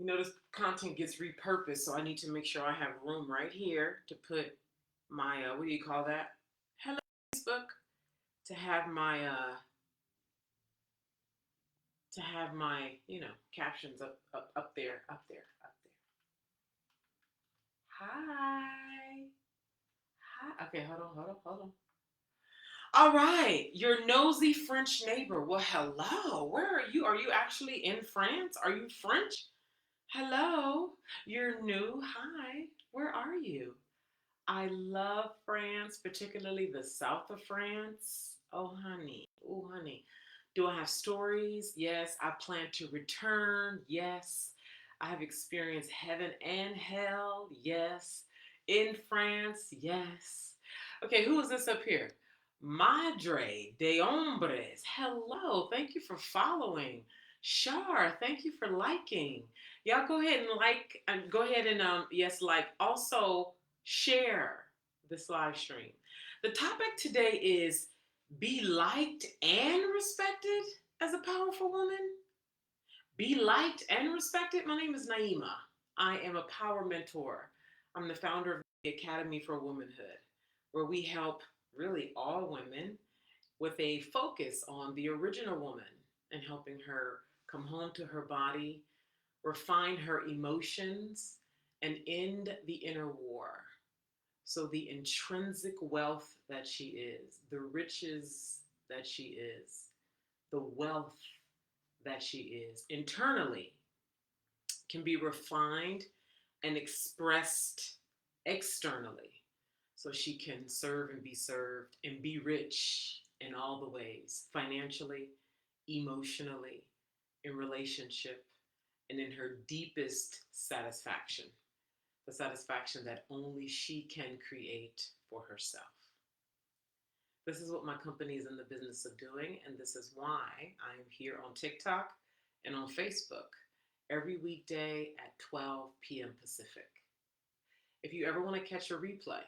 This content gets repurposed, so I need to make sure I have room right here to put my what do you call that? Hello Facebook, to have my captions up there, up there, up there. Hi. Hi. Okay, hold on. All right, your nosy French neighbor. Well, hello. Where are you? Are you actually in France? Are you French? Hello. You're new. Hi. Where are you? I love France, particularly the south of France. Oh, honey. Oh, honey. Do I have stories? Yes. I plan to return. Yes. I have experienced heaven and hell. Yes. In France. Yes. Okay, who is this up here? Madre de Hombres. Hello. Thank you for following. Shar, thank you for liking. Y'all go ahead and like, and go ahead and yes, like. Also, share this live stream. The topic today is be liked and respected as a powerful woman. Be liked and respected. My name is Naima. I am a power mentor. I'm the founder of the Academy for Womanhood, where we help really all women with a focus on the original woman and helping her come home to her body, refine her emotions, and end the inner war. So, the intrinsic wealth that she is, the riches that she is, the wealth that she is internally can be refined and expressed externally. So she can serve and be served and be rich in all the ways, financially, emotionally, in relationship, and in her deepest satisfaction, the satisfaction that only she can create for herself. This is what my company is in the business of doing, and this is why I am here on TikTok and on Facebook every weekday at 12 p.m. Pacific. If you ever want to catch a replay,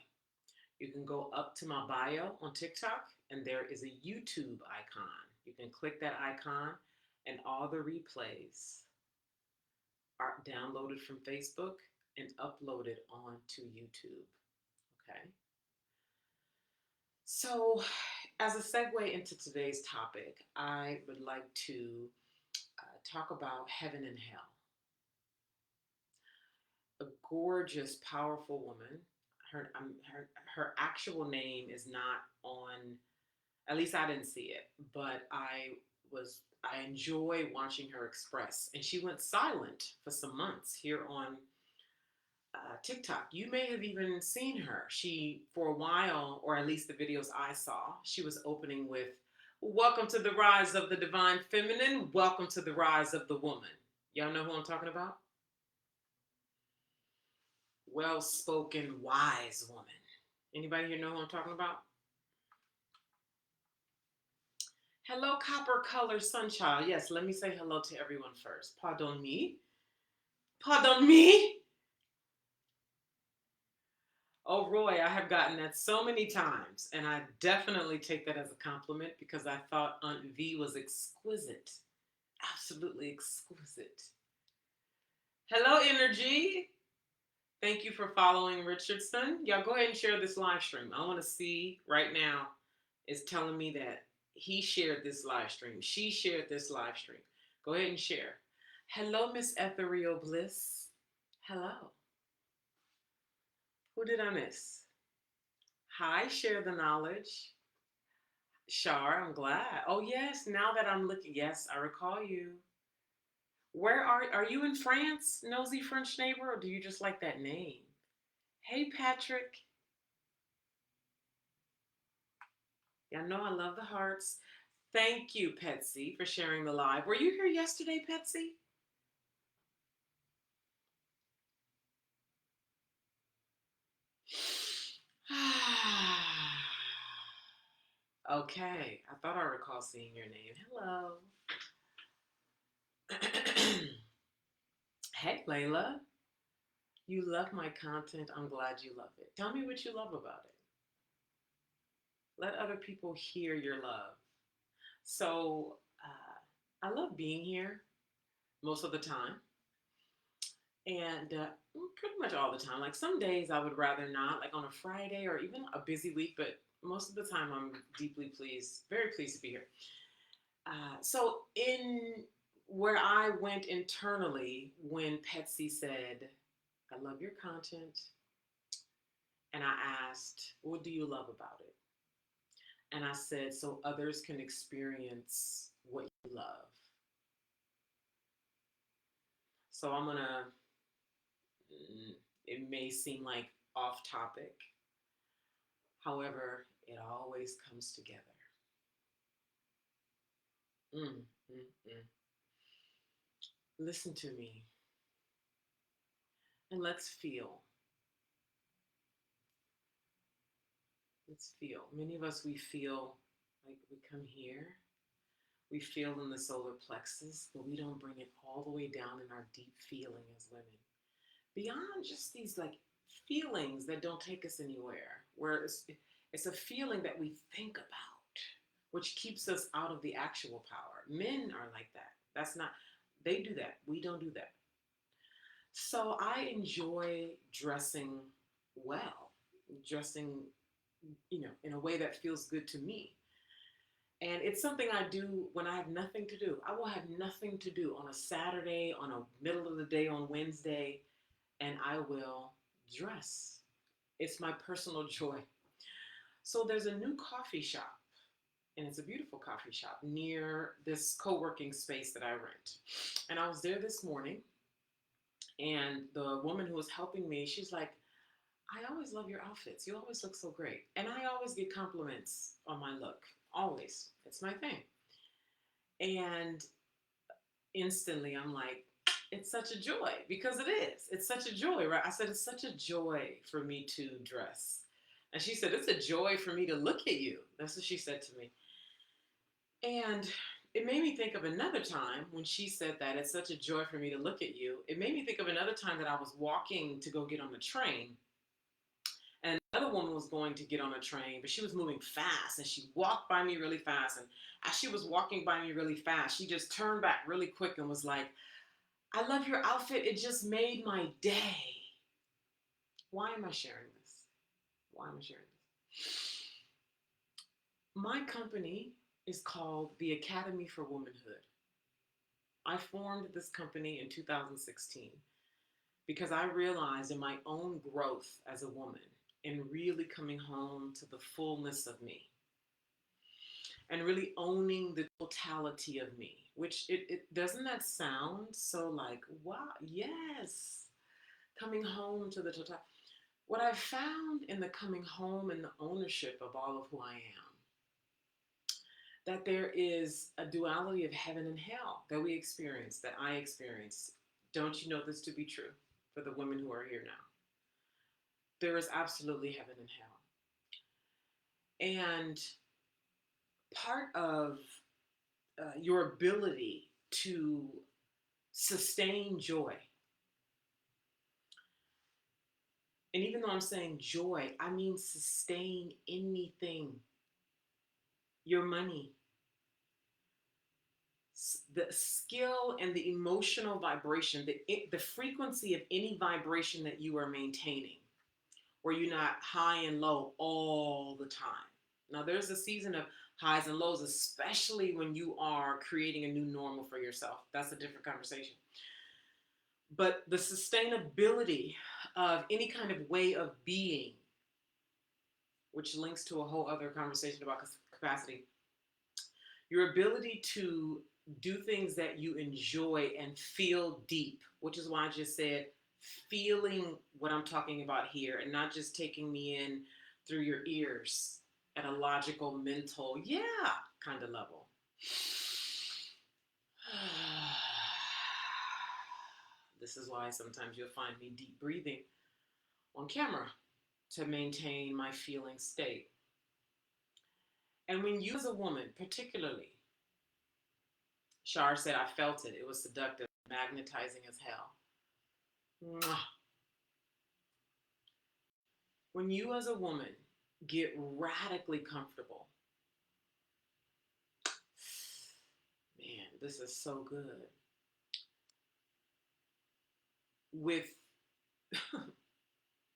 you can go up to my bio on TikTok, and there is a YouTube icon. You can click that icon, and all the replays are downloaded from Facebook and uploaded onto YouTube. Okay? So, as a segue into today's topic, I would like to talk about heaven and hell. A gorgeous, powerful woman. Her actual name is not on. At least I didn't see it, but I enjoy watching her express. And she went silent for some months here on TikTok. You may have even seen her. She, for a while, or at least the videos I saw, she was opening with, "Welcome to the rise of the divine feminine. Welcome to the rise of the woman." Y'all know who I'm talking about? Well spoken, wise woman. Anybody here know who I'm talking about? Hello, copper color sunchild. Yes, let me say hello to everyone first. Pardon me. Pardon me. Oh, Roy, I have gotten that so many times, and I definitely take that as a compliment because I thought Aunt V was exquisite. Absolutely exquisite. Hello, Energy. Thank you for following Richardson. Y'all go ahead and share this live stream. I want to see right now, it's telling me that he shared this live stream. She shared this live stream. Go ahead and share. Hello, Miss Ethereal Bliss. Hello. Who did I miss? Hi, share the knowledge. Shar, I'm glad. Oh yes, now that I'm looking, yes, I recall you. Where are you in France, nosy French neighbor, or do you just like that name? Hey Patrick. Y'all know I love the hearts. Thank you, Petsy, for sharing the live. Were you here yesterday, Petsy? Okay, I thought I recall seeing your name. Hello. Hey, Layla. You love my content. I'm glad you love it. Tell me what you love about it. Let other people hear your love. So, I love being here most of the time. And pretty much all the time. Like some days I would rather not, like on a Friday or even a busy week, but most of the time I'm deeply pleased, very pleased to be here. So in where I went internally when Petsy said, I love your content, and I asked, what do you love about it? And I said, so others can experience what you love. So I'm gonna, it may seem like off topic. However, it always comes together. Mm, mm, mm. Listen to me and let's feel. Let's feel. Many of us, we feel like we come here, we feel in the solar plexus, but we don't bring it all the way down in our deep feeling as women. Beyond just these like feelings that don't take us anywhere, where it's a feeling that we think about, which keeps us out of the actual power. Men are like that. That's not, they do that. We don't do that. So I enjoy dressing well, dressing, in a way that feels good to me. And it's something I do when I have nothing to do. I will have nothing to do on a Saturday, on a middle of the day on Wednesday, and I will dress. It's my personal joy. So there's a new coffee shop, and it's a beautiful coffee shop near this co-working space that I rent. And I was there this morning, and the woman who was helping me, she's like, I always love your outfits. You always look so great. And I always get compliments on my look. Always. It's my thing. And instantly I'm like, it's such a joy because it is. It's such a joy, right? I said, it's such a joy for me to dress. And she said, it's a joy for me to look at you. That's what she said to me. And it made me think of another time when she said that it's such a joy for me to look at you. It made me think of another time that I was walking to go get on the train. And another woman was going to get on a train, but she was moving fast and she walked by me really fast. And as she was walking by me really fast, she just turned back really quick and was like, I love your outfit. It just made my day. Why am I sharing this? Why am I sharing this? My company is called the Academy for Womanhood. I formed this company in 2016 because I realized in my own growth as a woman and really coming home to the fullness of me and really owning the totality of me, which it doesn't that sound so like, wow, yes, coming home to the total. What I found in the coming home and the ownership of all of who I am, that there is a duality of heaven and hell that we experience, that I experience. Don't you know this to be true for the women who are here now? There is absolutely heaven and hell. And part of your ability to sustain joy, and even though I'm saying joy, I mean sustain anything, your money, the skill and the emotional vibration, the frequency of any vibration that you are maintaining, where you're not high and low all the time. Now, there's a season of highs and lows, especially when you are creating a new normal for yourself. That's a different conversation. But the sustainability of any kind of way of being, which links to a whole other conversation about capacity, your ability to do things that you enjoy and feel deep, which is why I just said feeling what I'm talking about here and not just taking me in through your ears at a logical, mental, yeah, kind of level. This is why sometimes you'll find me deep breathing on camera to maintain my feeling state. And when you, as a woman, particularly, Shar said, I felt it. It was seductive, magnetizing as hell. Mwah. When you, as a woman, get radically comfortable, man, this is so good. with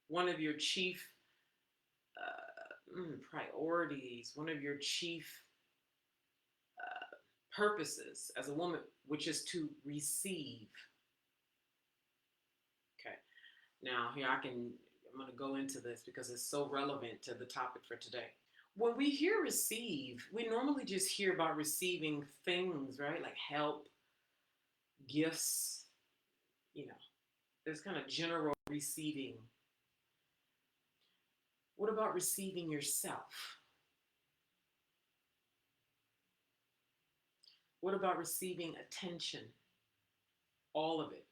one of your chief priorities, one of your chief purposes as a woman, which is to receive. Okay. Now, I'm going to go into this because it's so relevant to the topic for today. When we hear receive, we normally just hear about receiving things, right? Like help, gifts, you know, there's kind of general receiving. What about receiving yourself? What about receiving attention? All of it,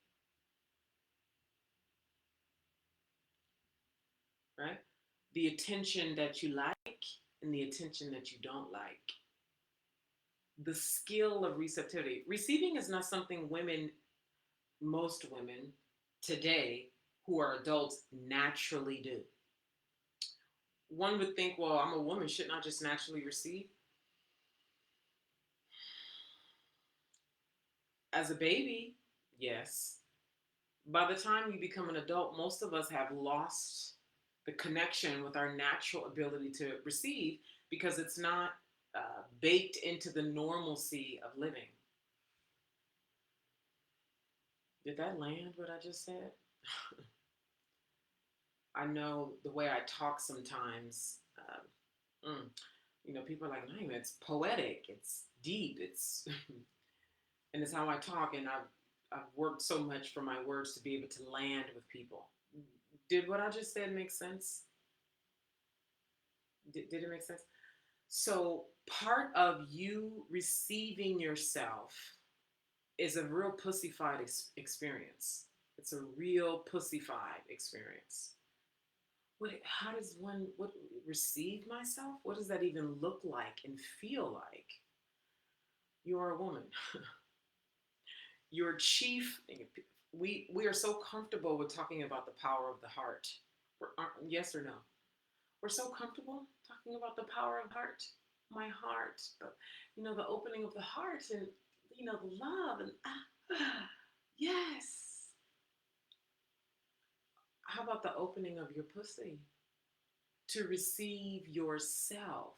right? The attention that you like and the attention that you don't like. The skill of receptivity. Receiving is not something most women today who are adults naturally do. One would think, well, I'm a woman, shouldn't I just naturally receive? As a baby, yes. By the time you become an adult, most of us have lost the connection with our natural ability to receive because it's not baked into the normalcy of living. Did that land what I just said? I know the way I talk sometimes, people are like, man, it's poetic, it's deep, it's, and it's how I talk. And I've worked so much for my words to be able to land with people. Did what I just said make sense? Did it make sense? So part of you receiving yourself is a real pussified experience. It's a real pussified experience. How does what receive myself? What does that even look like and feel like? You are a woman. Your chief, we are so comfortable with talking about the power of the heart. Yes or no? We're so comfortable talking about the power of heart. My heart, the opening of the heart, and the love, and yes. How about the opening of your pussy to receive yourself?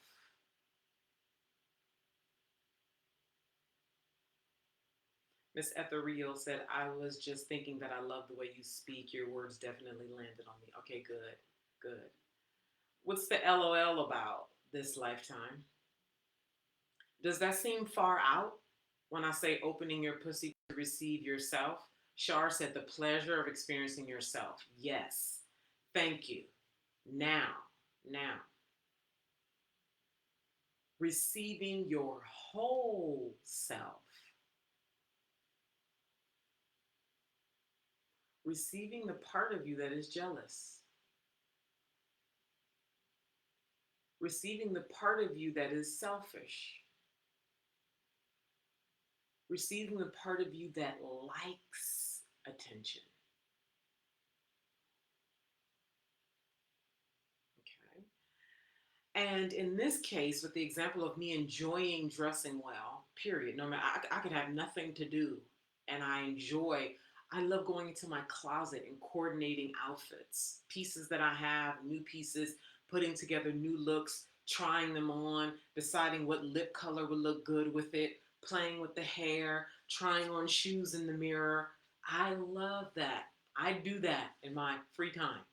Miss Ethereal said, I was just thinking that I love the way you speak. Your words definitely landed on me. Okay, good, good. What's the LOL about this lifetime? Does that seem far out when I say opening your pussy to receive yourself? Shar said, the pleasure of experiencing yourself. Yes. Thank you. Now, receiving your whole self. Receiving the part of you that is jealous. Receiving the part of you that is selfish. Receiving the part of you that likes attention. Okay. And in this case, with the example of me enjoying dressing well, period, no matter, I could have nothing to do and I love going into my closet and coordinating outfits, pieces that I have, new pieces, putting together new looks, trying them on, deciding what lip color would look good with it, playing with the hair, trying on shoes in the mirror. I love that. I do that in my free time.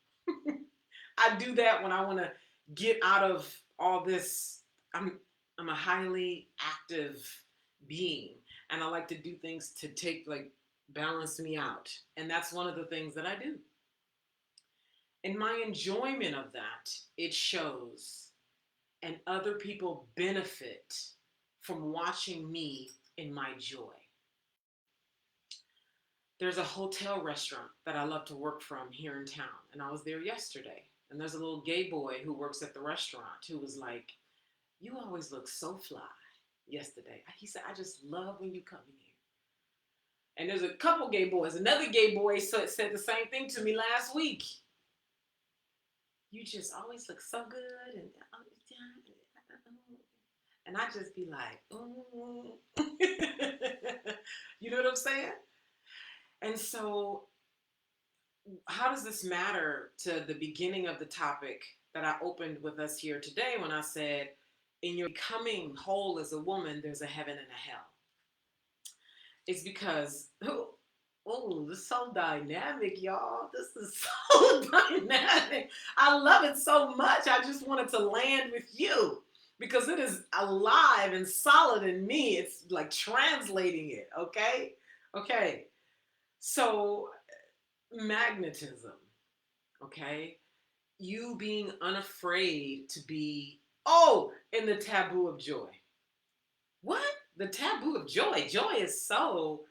I do that when I want to get out of all this. I'm a highly active being, and I like to do things to balance me out. And that's one of the things that I do. And my enjoyment of that, it shows, and other people benefit from watching me in my joy. There's a hotel restaurant that I love to work from here in town, and I was there yesterday. And there's a little gay boy who works at the restaurant who was like, you always look so fly yesterday. He said, I just love when you come in here. And there's a couple gay boys. Another gay boy said the same thing to me last week. You just always look so good. And I just be like, you know what I'm saying? And so how does this matter to the beginning of the topic that I opened with us here today when I said, in your becoming whole as a woman, there's a heaven and a hell? It's because, this is so dynamic, y'all. This is so dynamic. I love it so much. I just wanted to land with you because it is alive and solid in me. It's like translating it, okay? Okay. So, magnetism, okay? You being unafraid to be, in the taboo of joy. What? The taboo of joy. Joy is so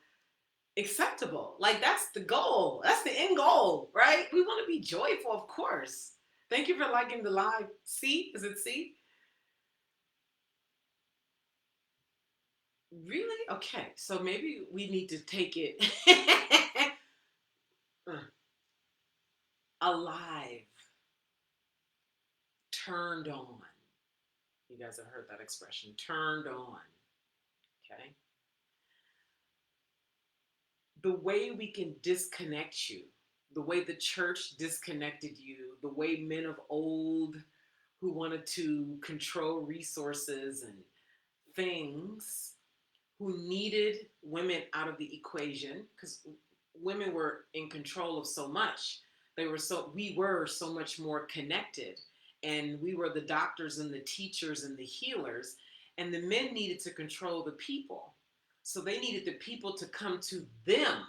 acceptable. Like, that's the goal. That's the end goal, right? We want to be joyful, of course. Thank you for liking the live. C? Is it C? Really? Okay. So maybe we need to take it alive, turned on. You guys have heard that expression, turned on. Okay. The way we can disconnect you, the way the church disconnected you, the way men of old who wanted to control resources and things, who needed women out of the equation because women were in control of so much. We were so much more connected, and we were the doctors and the teachers and the healers, and the men needed to control the people. So they needed the people to come to them,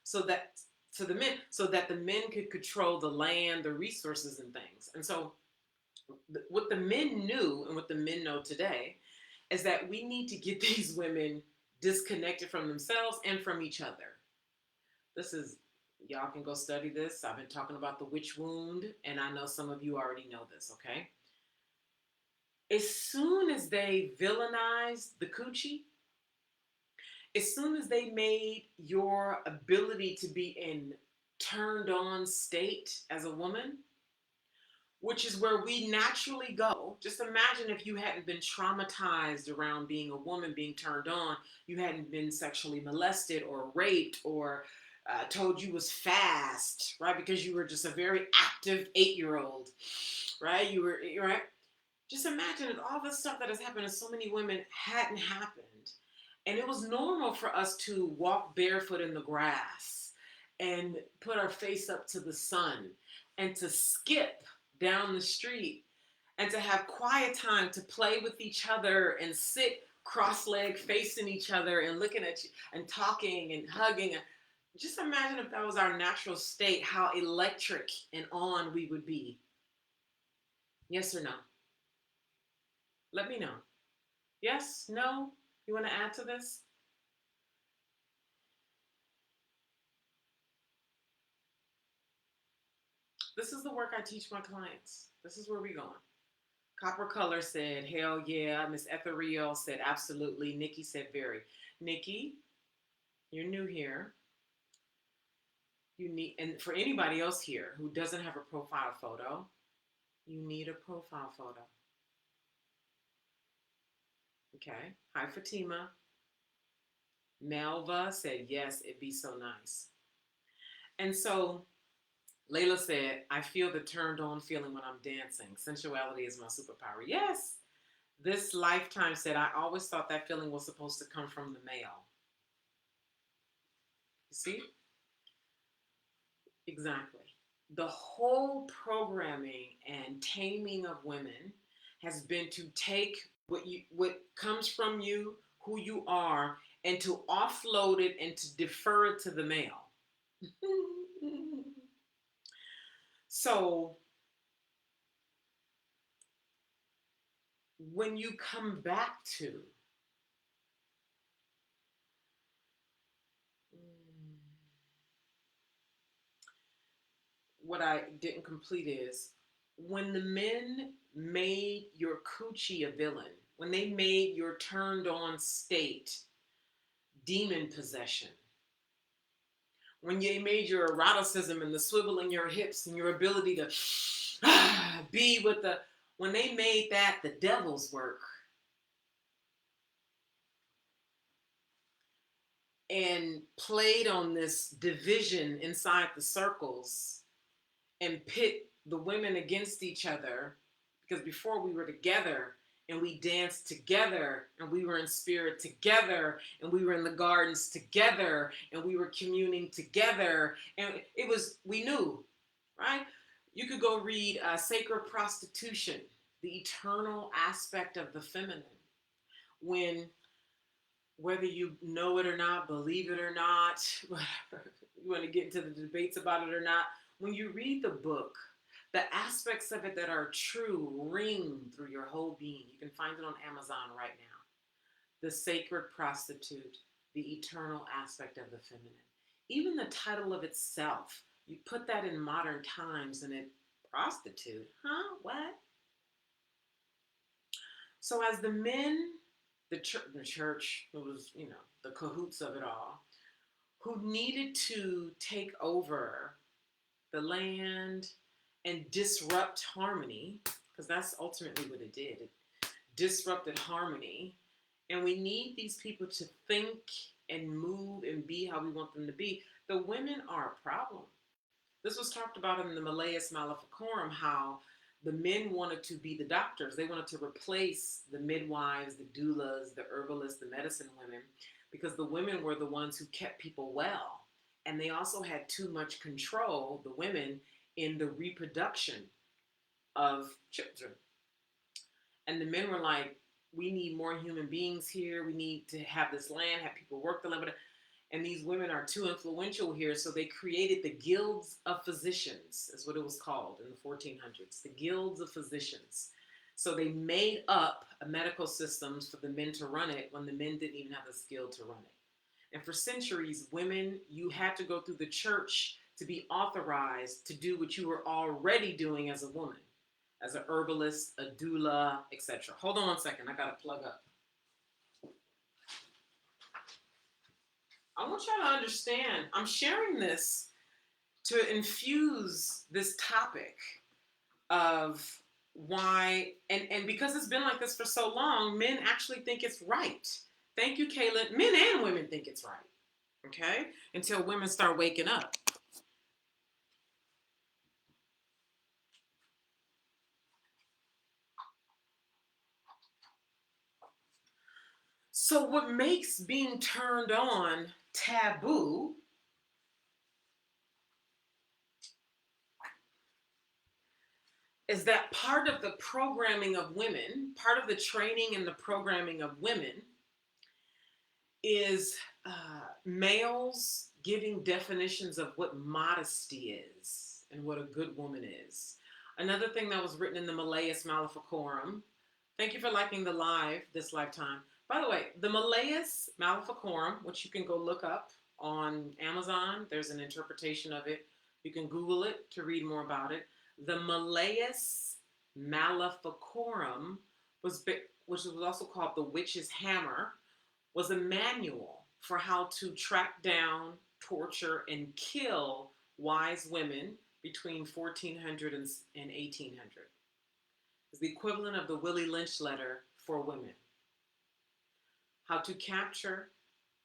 so that the men, so that the men could control the land, the resources, and things. And so what the men knew and what the men know today is that we need to get these women disconnected from themselves and from each other. This is, y'all can go study this. I've been talking about the witch wound, and I know some of you already know this, okay? As soon as they villainized the coochie, as soon as they made your ability to be in turned on state as a woman, which is where we naturally go. Just imagine if you hadn't been traumatized around being a woman, being turned on, you hadn't been sexually molested or raped or told you was fast, right? Because you were just a very active 8-year-old, right? You're right. Just imagine if all this stuff that has happened to so many women hadn't happened. And it was normal for us to walk barefoot in the grass and put our face up to the sun and to skip down the street and to have quiet time to play with each other and sit cross-legged facing each other and looking at you and talking and hugging. Just imagine if that was our natural state, how electric and on we would be. Yes or no? Let me know. Yes? No? You want to add to this? This is the work I teach my clients. This is where we're going. Copper Color said, hell yeah. Miss Ethereal said, absolutely. Nikki said, very. Nikki, you're new here. You need, and for anybody else here who doesn't have a profile photo, you need a profile photo. Okay. Hi, Fatima. Melva said, yes, it'd be so nice. And so Layla said, I feel the turned on feeling when I'm dancing. Sensuality is my superpower. Yes. This lifetime said, I always thought that feeling was supposed to come from the male. You see? Exactly. The whole programming and taming of women has been to take what comes from you, who you are, and to offload it and to defer it to the male. So when you come back to what I didn't complete is when the men made your coochie a villain, when they made your turned on state demon possession, when they made your eroticism and the swivel in your hips and your ability to be with when they made that the devil's work, and played on this division inside the circles and pit the women against each other, because before we were together and we danced together and we were in spirit together and we were in the gardens together and we were communing together, and it was, we knew, right? You could go read Sacred Prostitution, the eternal aspect of the feminine, when, whether you know it or not, believe it or not, you want to get into the debates about it or not, when you read the book, the aspects of it that are true ring through your whole being. You can find it on Amazon right now. The Sacred Prostitute, the eternal aspect of the feminine. Even the title of itself, you put that in modern times and it, prostitute, huh? What? So as the men, the church, it was, the cahoots of it all, who needed to take over the land and disrupt harmony, because that's ultimately what it did. It disrupted harmony. And we need these people to think and move and be how we want them to be. The women are a problem. This was talked about in the Malleus Maleficorum, how the men wanted to be the doctors. They wanted to replace the midwives, the doulas, the herbalists, the medicine women, because the women were the ones who kept people well. And they also had too much control, the women, in the reproduction of children. And the men were like, we need more human beings here. We need to have this land, have people work the land. And these women are too influential here. So they created the guilds of physicians, is what it was called in the 1400s, the guilds of physicians. So they made up a medical systems for the men to run it when the men didn't even have the skill to run it. And for centuries, women, you had to go through the church to be authorized to do what you were already doing as a woman, as a herbalist, a doula, etc. Hold on one second, I gotta plug up. I want y'all to understand, I'm sharing this to infuse this topic of why, and because it's been like this for so long, men actually think it's right. Thank you, Kaylin. Men and women think it's right, okay? Until women start waking up. So what makes being turned on taboo is that part of the programming of women, part of the training and the programming of women is males giving definitions of what modesty is and what a good woman is. Another thing that was written in the Malleus Maleficorum, thank you for liking the live this lifetime. By the way, the Malleus Maleficorum, which you can go look up on Amazon, there's an interpretation of it. You can Google it to read more about it. The Malleus Maleficorum, which was also called the Witch's Hammer, was a manual for how to track down, torture, and kill wise women between 1400 and 1800. It's the equivalent of the Willie Lynch letter for women. How to capture,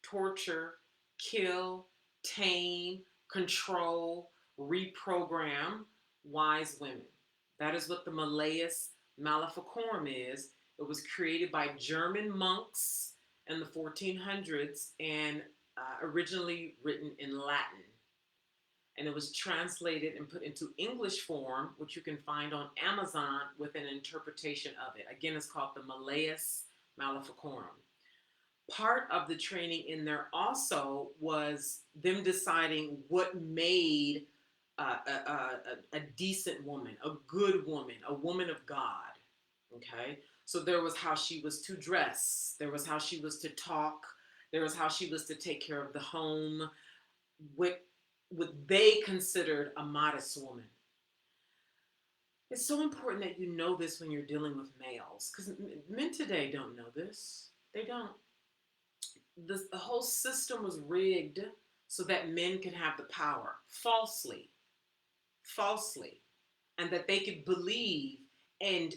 torture, kill, tame, control, reprogram wise women. That is what the Malleus Maleficorum is. It was created by German monks in the 1400s and originally written in Latin. And it was translated and put into English form, which you can find on Amazon with an interpretation of it. Again, it's called the Malleus Maleficorum. Part of the training in there also was them deciding what made a decent woman, a good woman, a woman of God, okay? So there was how she was to dress. There was how she was to talk. There was how she was to take care of the home, what they considered a modest woman. It's so important that you know this when you're dealing with males, because men today don't know this. They don't. The whole system was rigged so that men could have the power, falsely, and that they could believe and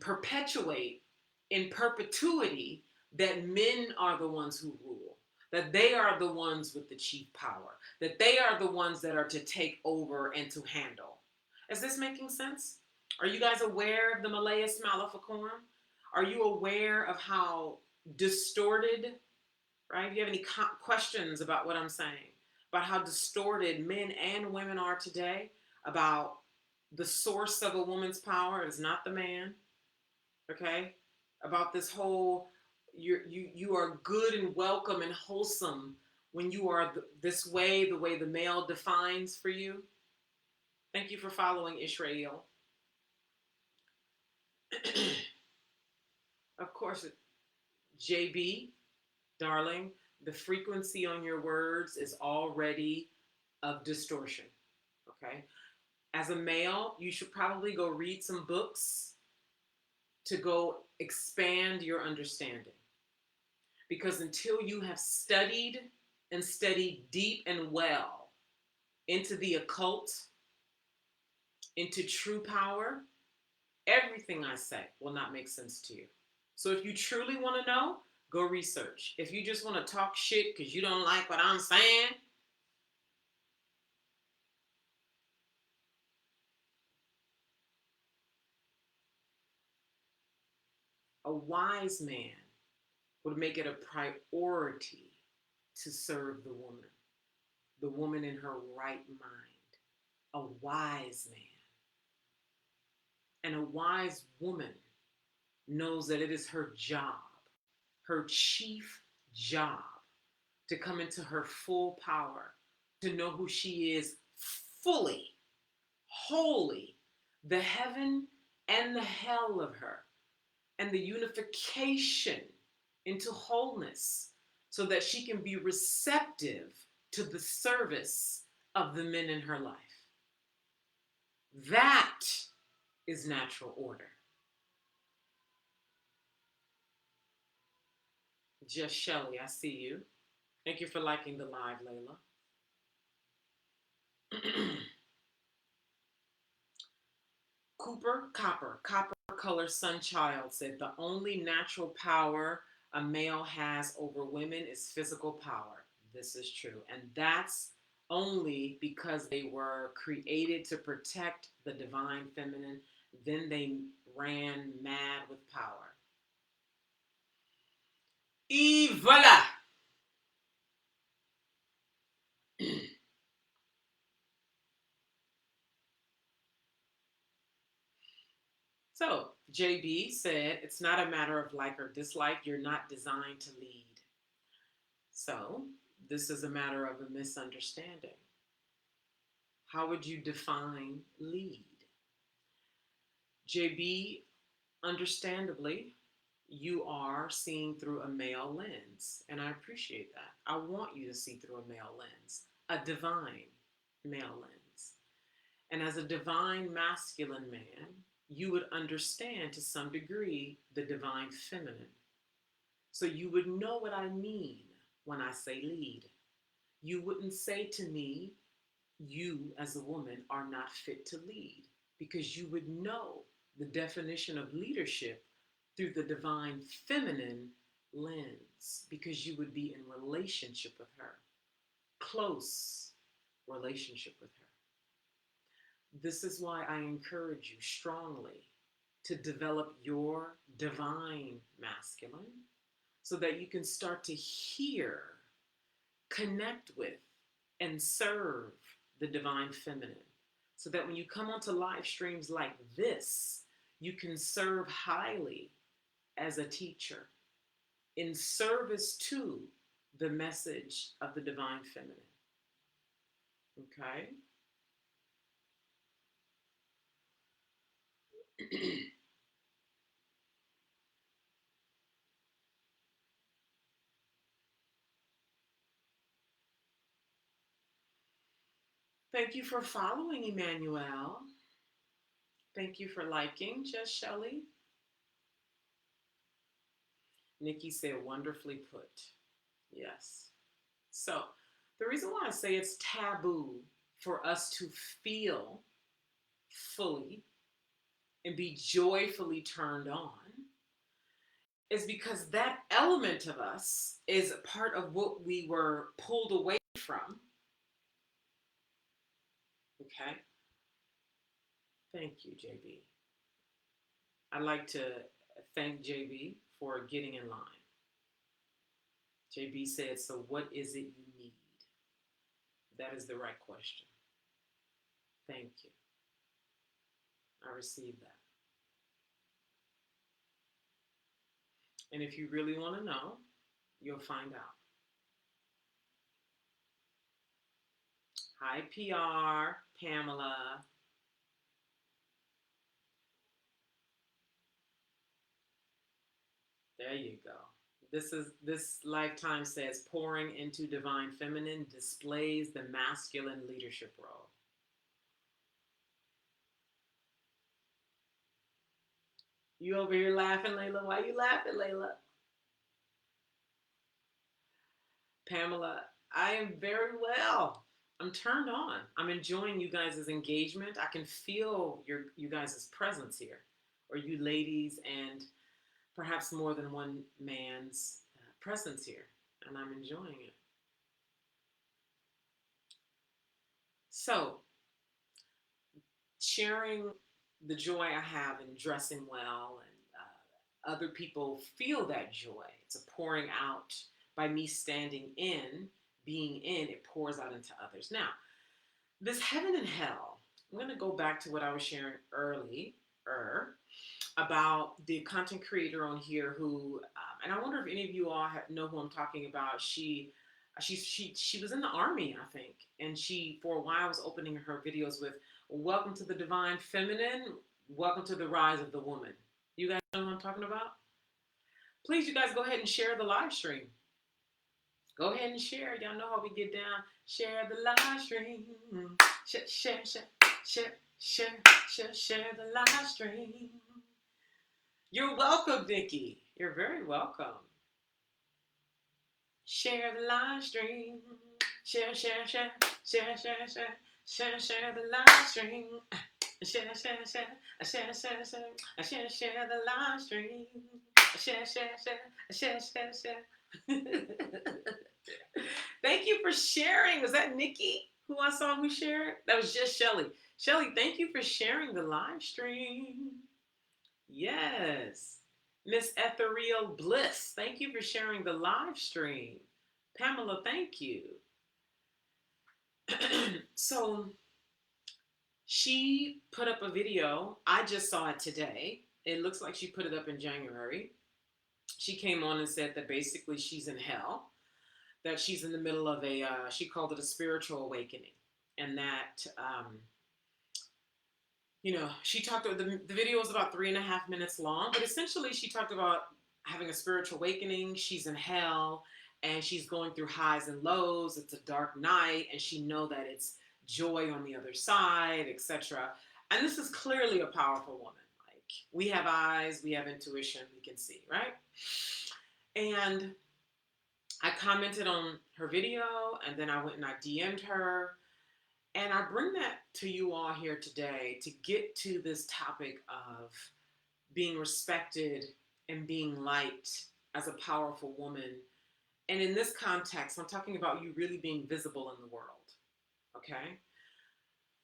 perpetuate in perpetuity that men are the ones who rule. that they are the ones with the chief power, that they are the ones that are to take over and to handle. Is this making sense? Are you guys aware of the Malleus Maleficorum? Are you aware of how distorted, right? Do you have any questions about what I'm saying? About how distorted men and women are today? About the source of a woman's power is not the man, okay? About this whole, you are good and welcome and wholesome when you are this way, the way the male defines for you. Thank you for following Israel. Of course, JB, darling, the frequency on your words is already of distortion. Okay. As a male, you should probably go read some books to go expand your understanding. Because until you have studied and studied deep and well into the occult, into true power, everything I say will not make sense to you. So if you truly want to know, go research. If you just want to talk shit because you don't like what I'm saying, a wise man would make it a priority to serve the woman in her right mind, a wise man. And a wise woman knows that it is her job, her chief job, to come into her full power, to know who she is fully, wholly, the heaven and the hell of her, and the unification into wholeness, so that she can be receptive to the service of the men in her life. That is natural order. Just Shelly, I see you. Thank you for liking the live, Layla. Copper Color Sunchild said the only natural power a male has over women is physical power. This is true. And that's only because they were created to protect the divine feminine. Then they ran mad with power. Et voilà! So, JB said, it's not a matter of like or dislike. You're not designed to lead. So, this is a matter of a misunderstanding. How would you define lead? JB, understandably, you are seeing through a male lens, and I appreciate that. I want you to see through a male lens, a divine male lens. And as a divine masculine man, you would understand to some degree the divine feminine. So you would know what I mean when I say lead. You wouldn't say to me, you as a woman are not fit to lead, because you would know the definition of leadership through the divine feminine lens, because you would be in relationship with her, close relationship with her. This is why I encourage you strongly to develop your divine masculine, so that you can start to hear, connect with, and serve the divine feminine. So that when you come onto live streams like this, you can serve highly as a teacher in service to the message of the divine feminine. Okay? Thank you for following, Emmanuel. Thank you for liking, Just Shelly. Nikki said, wonderfully put. Yes. So, the reason why I say it's taboo for us to feel fully and be joyfully turned on is because that element of us is part of what we were pulled away from. Okay. Thank you, JB. I'd like to thank JB for getting in line. JB said, so what is it you need? That is the right question. Thank you. I received that. And if you really want to know, you'll find out. Hi, PR, Pamela. There you go. This lifetime says pouring into divine feminine displays the masculine leadership role. You over here laughing, Layla? Why you laughing, Layla? Pamela, I am very well. I'm turned on. I'm enjoying you guys' engagement. I can feel you guys' presence here, or you ladies, and perhaps more than one man's presence here, and I'm enjoying it. So, sharing the joy I have in dressing well, and other people feel that joy. It's a pouring out by me standing in, being in, it pours out into others. Now, this heaven and hell, I'm going to go back to what I was sharing earlier about the content creator on here who, and I wonder if any of you all know who I'm talking about. She was in the army, I think, and she for a while was opening her videos with "Welcome to the Divine Feminine, Welcome to the Rise of the Woman." You guys know who I'm talking about? Please, you guys, go ahead and share the live stream. Go ahead and share. Y'all know how we get down. Share the live stream. Share, share, share, share, share, share, share the live stream. You're welcome, Nikki. You're very welcome. Share the live stream. Share, share, share, share, share, share, share, share the live stream. Share, share, share, share, share, share, share, share the live stream. Share, share, share, share, share, share. Thank you for sharing. Was that Nikki who I saw who shared? That was just Shelly. Shelly, thank you for sharing the live stream. Yes. Miss Ethereal Bliss, thank you for sharing the live stream. Pamela, thank you. So she put up a video. I just saw it today. It looks like she put it up in January. She came on and said that basically she's in hell, that she's in the middle of she called it a spiritual awakening. And that, she talked about the video was about 3.5 minutes long, but essentially she talked about having a spiritual awakening. She's in hell and she's going through highs and lows. It's a dark night and she know that it's joy on the other side, etc. And this is clearly a powerful woman. Like, we have eyes, we have intuition, we can see, right? And I commented on her video and then I went and I DM'd her. And I bring that to you all here today to get to this topic of being respected and being liked as a powerful woman. And in this context, I'm talking about you really being visible in the world, okay?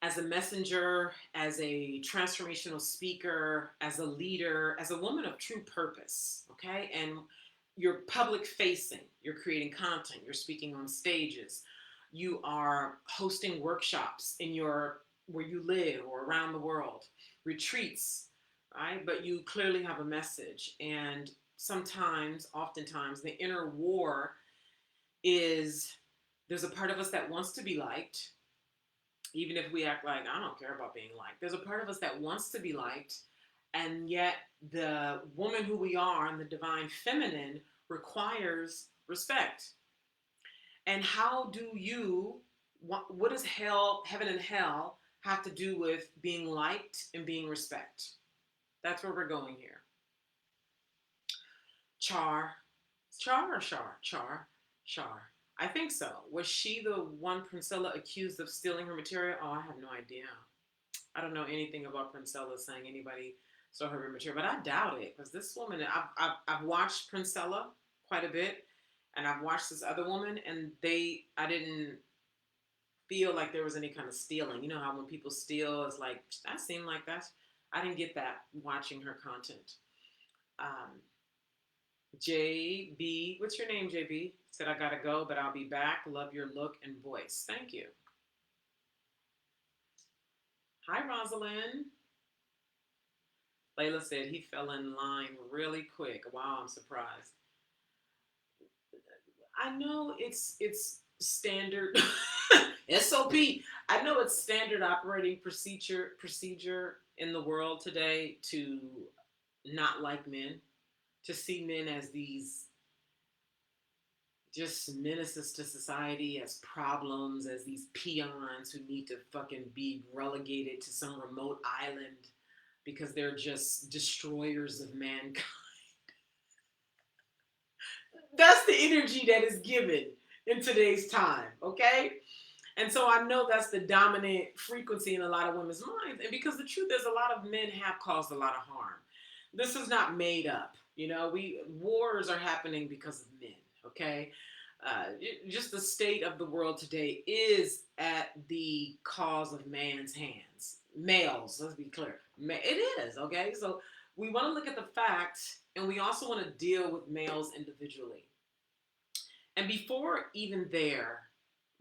As a messenger, as a transformational speaker, as a leader, as a woman of true purpose, okay? And you're public facing, you're creating content, you're speaking on stages, you are hosting workshops where you live or around the world, retreats, right? But you clearly have a message. And oftentimes, the inner war is there's a part of us that wants to be liked, even if we act like, I don't care about being liked. There's a part of us that wants to be liked, and yet the woman who we are and the divine feminine requires respect. And how do what does heaven and hell have to do with being liked and being respect? That's where we're going here. Char or Char. I think so. Was she the one Princella accused of stealing her material? Oh, I have no idea. I don't know anything about Princella saying anybody So her immature, but I doubt it because this woman, I've watched Princella quite a bit, and I've watched this other woman, and I didn't feel like there was any kind of stealing. You know how when people steal, it's like that seemed like that's. I didn't get that watching her content. Um, JB, what's your name, JB? Said I gotta go, but I'll be back. Love your look and voice. Thank you. Hi, Rosalind. Layla said he fell in line really quick. Wow, I'm surprised. I know it's standard SOP. I know it's standard operating procedure in the world today to not like men, to see men as these just menaces to society, as problems, as these peons who need to fucking be relegated to some remote island because they're just destroyers of mankind. That's the energy that is given in today's time, okay? And so I know that's the dominant frequency in a lot of women's minds. And because the truth is, a lot of men have caused a lot of harm. This is not made up. You know, wars are happening because of men, okay? Just the state of the world today is at the cause of man's hands. Males, let's be clear. It is, okay? So we want to look at the fact, and we also want to deal with males individually. And before even there,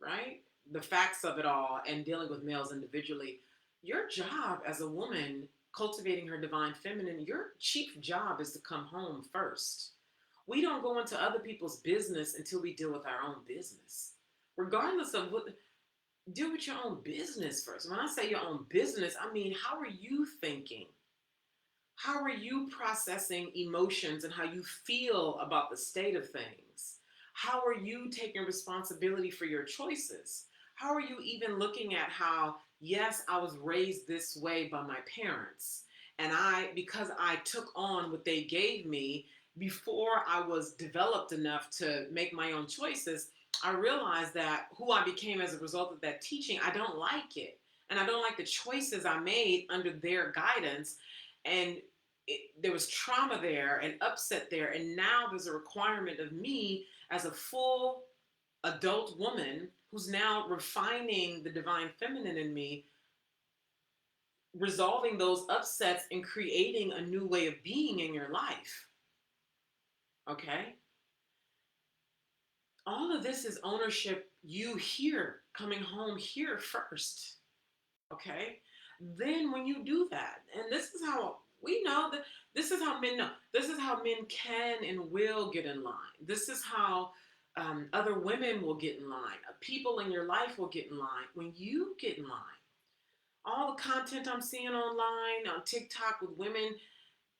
right, the facts of it all and dealing with males individually, your job as a woman cultivating her divine feminine, your chief job is to come home first. We don't go into other people's business until we deal with our own business. Regardless of what, deal with your own business first. When I say your own business, I mean, how are you thinking? How are you processing emotions and how you feel about the state of things? How are you taking responsibility for your choices? How are you even looking at how, yes, I was raised this way by my parents, and because I took on what they gave me before I was developed enough to make my own choices, I realized that who I became as a result of that teaching, I don't like it. And I don't like the choices I made under their guidance. And there was trauma there and upset there, and now there's a requirement of me as a full adult woman who's now refining the divine feminine in me, resolving those upsets and creating a new way of being in your life. Okay, all of this is ownership, you here coming home here first. Okay, then when you do that, and this is how we know that, this is how men know, this is how men can and will get in line, this is how other women will get in line, people in your life will get in line when you get in line. All the content I'm seeing online on TikTok with women,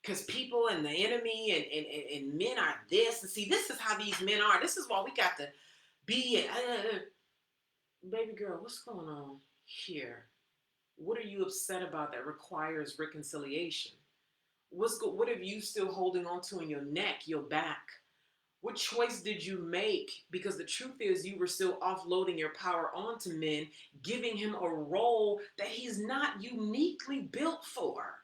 because people and the enemy and men are this, and see, this is how these men are, this is why we got to be baby girl, what's going on here? What are you upset about that requires reconciliation? What are you still holding on to in your neck, your back? What choice did you make? Because the truth is, you were still offloading your power onto men, giving him a role that he's not uniquely built for.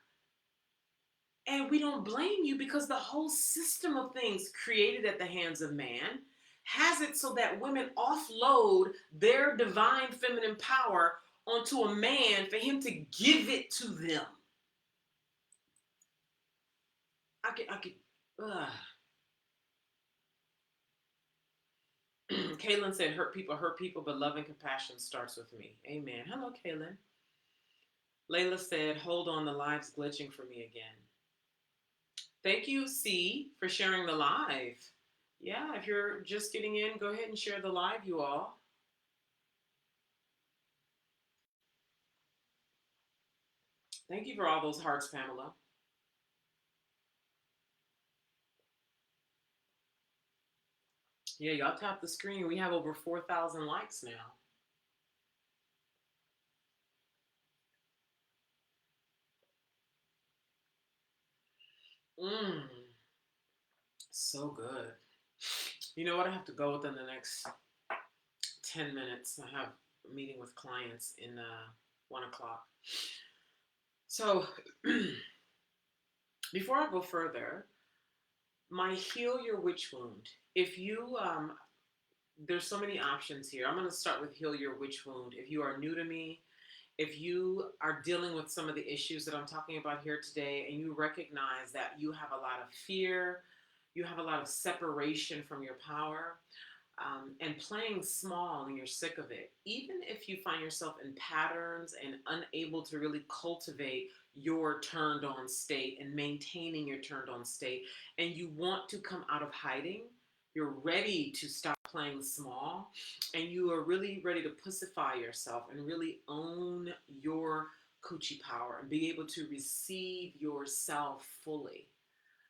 And we don't blame you, because the whole system of things created at the hands of man has it so that women offload their divine feminine power onto a man for him to give it to them. Ugh. Kaylin said, hurt people, but love and compassion starts with me. Amen. Hello, Kaylin. Layla said, hold on, the live's glitching for me again. Thank you, C, for sharing the live. Yeah, if you're just getting in, go ahead and share the live, you all. Thank you for all those hearts, Pamela. Yeah, y'all tap the screen. We have over 4,000 likes now. Mmm, so good. You know what? I have to go within the next 10 minutes. I have a meeting with clients in 1 o'clock. So Before I go further, my heal your witch wound. If you there's so many options here. I'm going to start with heal your witch wound. If you are new to me, if you are dealing with some of the issues that I'm talking about here today, and you recognize that you have a lot of fear, you have a lot of separation from your power, and playing small and you're sick of it, even if you find yourself in patterns and unable to really cultivate your turned on state and maintaining your turned on state, and you want to come out of hiding, you're ready to stop playing small, and you are really ready to pussify yourself and really own your coochie power and be able to receive yourself fully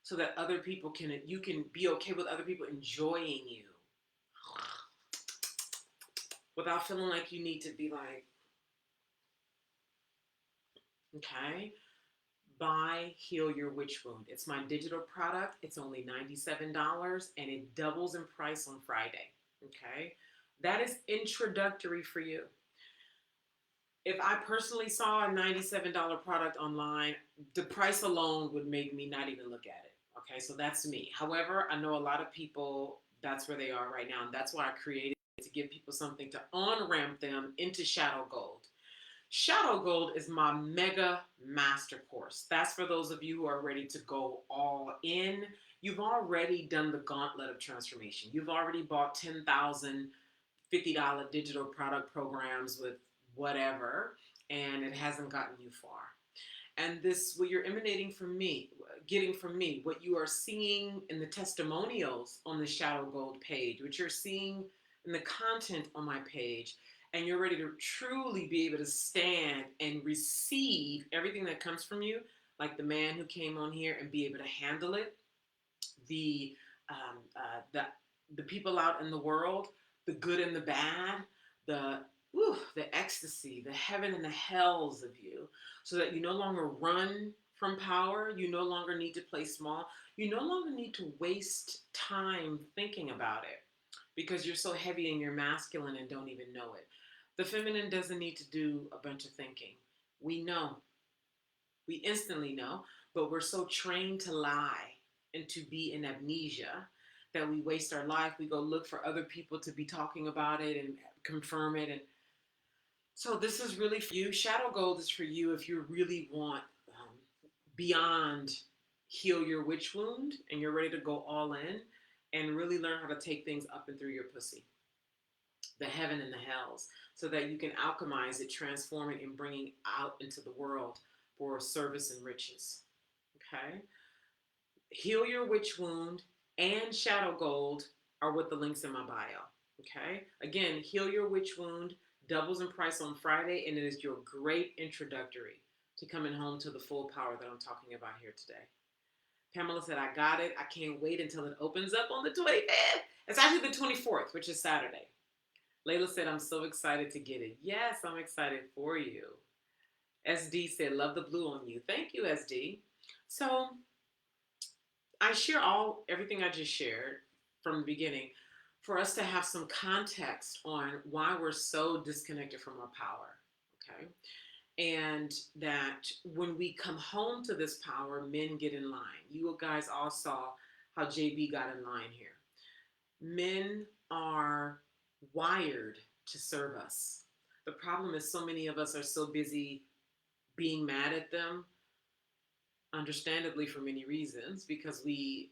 so that other people can, you can be okay with other people enjoying you without feeling like you need to be like, okay, buy Heal Your Witch Wound. It's my digital product. It's only $97 and it doubles in price on Friday. Okay, that is introductory for you. If I personally saw a $97 product online, the price alone would make me not even look at it. Okay, so that's me. However, I know a lot of people, that's where they are right now. And that's why I created it, to give people something to on ramp them into Shadow Gold. Shadow Gold is my mega master course. That's for those of you who are ready to go all in. You've already done the gauntlet of transformation. You've already bought 10,000 $50 digital product programs with whatever, and it hasn't gotten you far. And this, what you're emanating from me, getting from me, what you are seeing in the testimonials on the Shadow Gold page, what you're seeing in the content on my page, and you're ready to truly be able to stand and receive everything that comes from you, like the man who came on here, and be able to handle it, the um, uh, the the people out in the world, the good and the bad, the ecstasy, the heaven and the hells of you, so that you no longer run from power. You no longer need to play small. You no longer need to waste time thinking about it because you're so heavy in your masculine and don't even know it. The feminine doesn't need to do a bunch of thinking. We know. We instantly know, but we're so trained to lie and to be in amnesia that we waste our life. We go look for other people to be talking about it and confirm it. And so this is really for you. Shadow Gold is for you if you really want beyond heal your witch wound and you're ready to go all in and really learn how to take things up and through your pussy, the heaven and the hells, so that you can alchemize it, transform it, and bring it out into the world for service and riches. Okay? Heal Your Witch Wound and Shadow Gold are with the links in my bio. Okay? Again, Heal Your Witch Wound doubles in price on Friday, and it is your great introductory to coming home to the full power that I'm talking about here today. Pamela said, I got it. I can't wait until it opens up on the 25th. It's actually the 24th, which is Saturday. Layla said, I'm so excited to get it. Yes, I'm excited for you. SD said, love the blue on you. Thank you, SD. So I share everything I just shared from the beginning for us to have some context on why we're so disconnected from our power. Okay. And that when we come home to this power, men get in line. You guys all saw how JB got in line here. Men are wired to serve us. The problem is so many of us are so busy being mad at them, understandably for many reasons, because the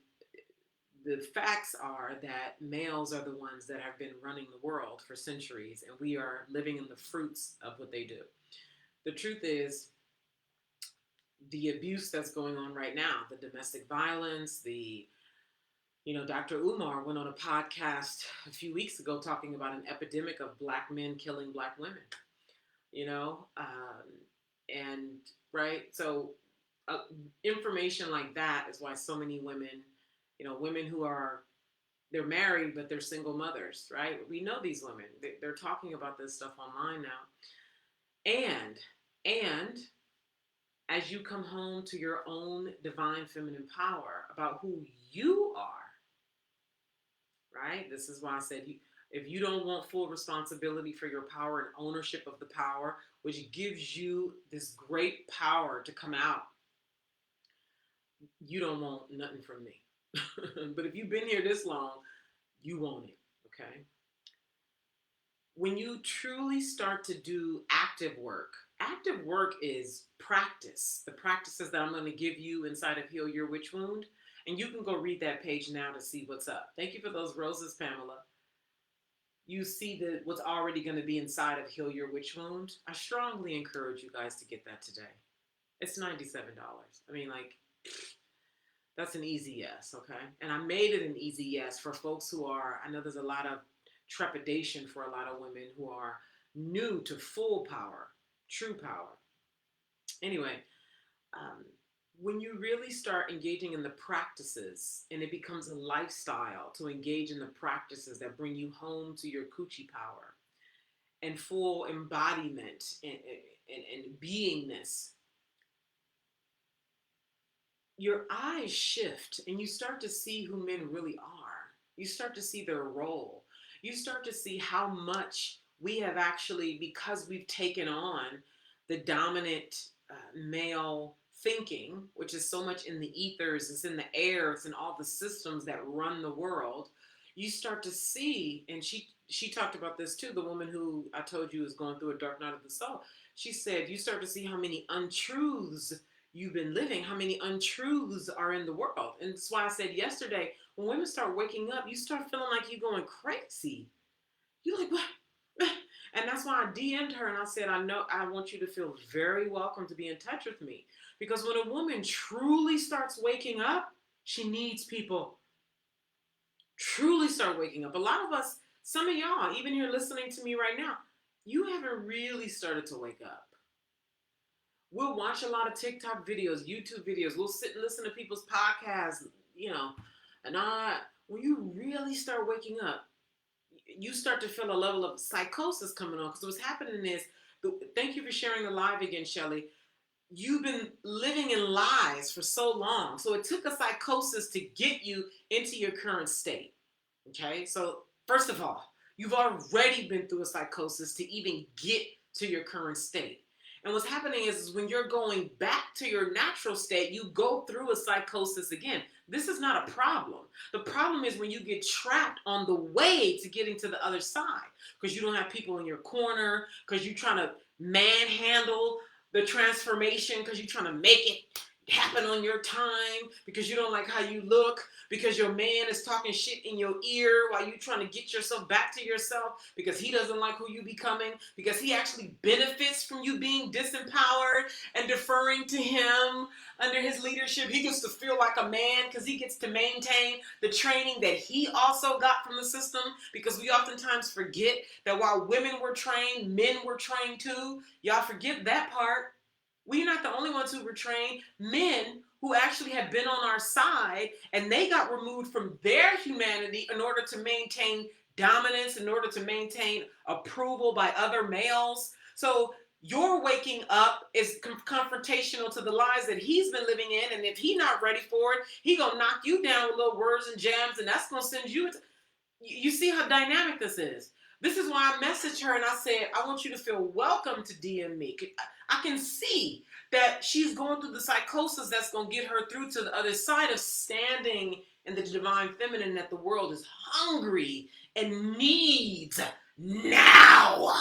facts are that males are the ones that have been running the world for centuries, and we are living in the fruits of what they do. The truth is, the abuse that's going on right now, the domestic violence, Dr. Umar went on a podcast a few weeks ago talking about an epidemic of black men killing black women, and right. So information like that is why so many women, women who are, they're married, but they're single mothers, right? We know these women, they're talking about this stuff online now. And as you come home to your own divine feminine power about who you are, right? This is why I said, if you don't want full responsibility for your power and ownership of the power, which gives you this great power to come out, you don't want nothing from me. But if you've been here this long, you want it. Okay. When you truly start to do active work is practice. The practices that I'm going to give you inside of Heal Your Witch Wound. And you can go read that page now to see what's up. Thank you for those roses, Pamela. You see what's already going to be inside of Heal Your Witch Wound. I strongly encourage you guys to get that today. It's $97. I mean, like, that's an easy yes, okay? And I made it an easy yes for folks who are, I know there's a lot of trepidation for a lot of women who are new to full power, true power. Anyway, um, when you really start engaging in the practices and it becomes a lifestyle to engage in the practices that bring you home to your coochie power and full embodiment and beingness, your eyes shift and you start to see who men really are. You start to see their role. You start to see how much we have actually, because we've taken on the dominant male thinking, which is so much in the ethers, it's in the air, it's in all the systems that run the world. You start to see, and she talked about this too, the woman who I told you is going through a dark night of the soul. She said, you start to see how many untruths you've been living, how many untruths are in the world. And that's why I said yesterday, when women start waking up, you start feeling like you're going crazy. You're like, what? And that's why I DM'd her and I said, I know I want you to feel very welcome to be in touch with me. Because when a woman truly starts waking up, she needs people. Truly start waking up. A lot of us, some of y'all, even here listening to me right now, you haven't really started to wake up. We'll watch a lot of TikTok videos, YouTube videos. We'll sit and listen to people's podcasts, you know, and when you really start waking up, you start to feel a level of psychosis coming on. Because what's happening is, thank you for sharing the live again, Shelly. You've been living in lies for so long. So it took a psychosis to get you into your current state. Okay? So, first of all, you've already been through a psychosis to even get to your current state. And what's happening is when you're going back to your natural state, you go through a psychosis again. This is not a problem. The problem is when you get trapped on the way to getting to the other side because you don't have people in your corner, because you're trying to manhandle the transformation, because you're trying to make it happen on your time, because you don't like how you look, because your man is talking shit in your ear while you trying to get yourself back to yourself, because he doesn't like who you becoming, because he actually benefits from you being disempowered and deferring to him under his leadership. He gets to feel like a man because he gets to maintain the training that he also got from the system, because we oftentimes forget that while women were trained, men were trained too. Y'all forget that part. We're not the only ones who were trained. Men who actually have been on our side and they got removed from their humanity in order to maintain dominance, in order to maintain approval by other males. So your waking up is confrontational to the lies that he's been living in, and if he's not ready for it, he gonna knock you down with little words and jabs, and that's gonna send you. You see how dynamic this is. This is why I messaged her and I said, I want you to feel welcome to DM me. I can see that she's going through the psychosis that's going to get her through to the other side of standing in the divine feminine that the world is hungry and needs now.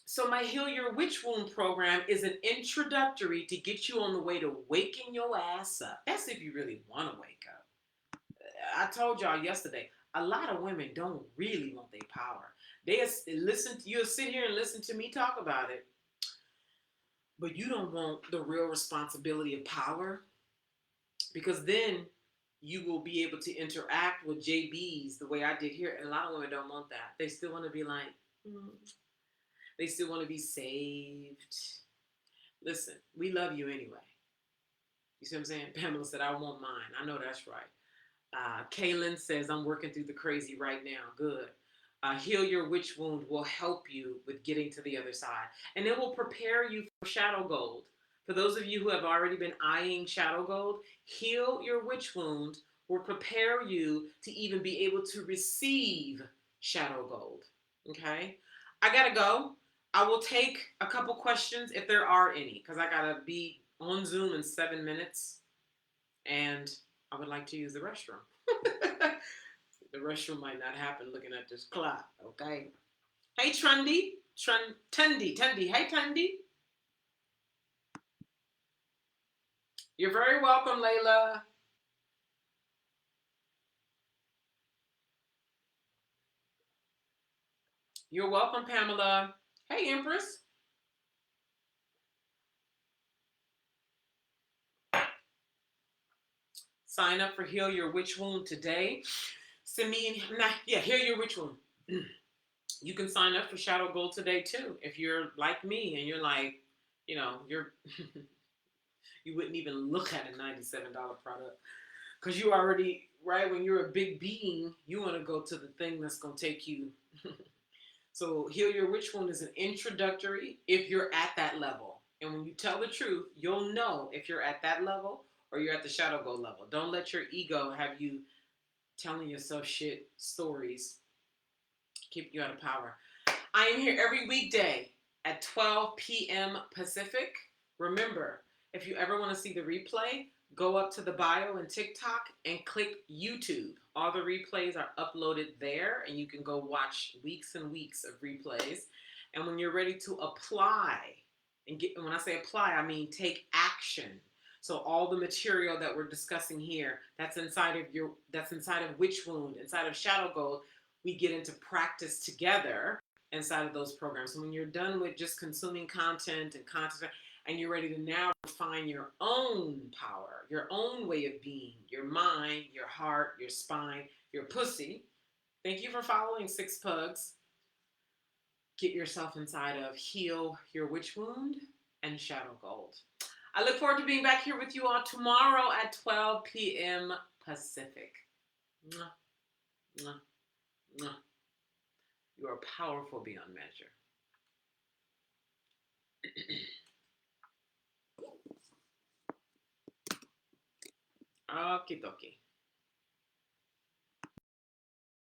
So my Heal Your Witch Wound program is an introductory to get you on the way to waking your ass up. That's if you really want to wake up. I told y'all yesterday, a lot of women don't really want their power. You'll sit here and listen to me talk about it, but you don't want the real responsibility of power, because then you will be able to interact with JBs the way I did here. And a lot of women don't want that. They still want to be like, they still want to be saved. Listen, we love you anyway. You see what I'm saying? Pamela said, I want mine. I know that's right. Kaylin says, I'm working through the crazy right now. Good. Heal Your Witch Wound will help you with getting to the other side. And it will prepare you for shadow gold. For those of you who have already been eyeing shadow gold, Heal Your Witch Wound will prepare you to even be able to receive shadow gold. Okay? I gotta go. I will take a couple questions if there are any, because I gotta be on Zoom in 7 minutes, and I would like to use the restroom. The restroom might not happen looking at this clock, okay? Hey, Trundy. Tundi. Hey, Tundi. You're very welcome, Layla. You're welcome, Pamela. Hey, Empress. Sign up for Heal Your Witch Wound today. Send me, yeah, Heal Your Witch Wound. You can sign up for Shadow Gold today too. If you're like me and you're like, you're you wouldn't even look at a $97 product because you already, right, when you're a big being, you want to go to the thing that's going to take you. So Heal Your Witch Wound is an introductory if you're at that level. And when you tell the truth, you'll know if you're at that level or you're at the Shadow Gold level. Don't let your ego have you telling yourself shit stories, keep you out of power. I am here every weekday at 12 p.m. Pacific. Remember, if you ever want to see the replay, go up to the bio in TikTok and click YouTube. All the replays are uploaded there, and you can go watch weeks and weeks of replays. And when you're ready to apply, and when I say apply, I mean take action. So all the material that we're discussing here, that's inside of Witch Wound, inside of Shadow Gold, we get into practice together inside of those programs. So when you're done with just consuming content and you're ready to now refine your own power, your own way of being, your mind, your heart, your spine, your pussy. Thank you for following Six Pugs. Get yourself inside of Heal Your Witch Wound and Shadow Gold. I look forward to being back here with you all tomorrow at 12 p.m. Pacific. Mwah, mwah, mwah. You are powerful beyond measure. Okie dokie.